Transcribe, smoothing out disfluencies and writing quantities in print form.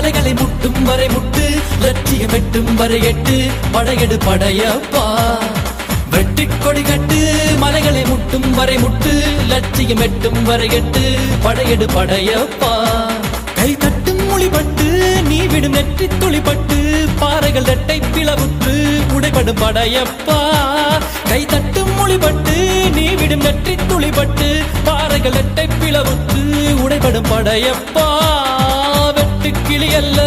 மலைகளை முட்டும் வரை முட்டு, லட்சியம் வெட்டும் வரை எட்டு, படையெடு படையப்பா. வெட்டிக் கொடி கட்டு, மலைகளை முட்டும் வரை முட்டு, லட்சியம் வெட்டும் வரை எட்டு, படையெடு படையப்பா. கை தட்டும் மொழிபட்டு நீ விடும் நெற்றி துளிப்பட்டு, பாறைகள் ரெட்டை பிளவுற்று உடைபடும் படையப்பா. கை தட்டும் மொழிபட்டு நீ விடும் நெற்றி துளிப்பட்டு, பாறைகள் ரெட்டை பிளவுற்று உடைபடும் படையப்பா. வெட்டு கிளி அல்ல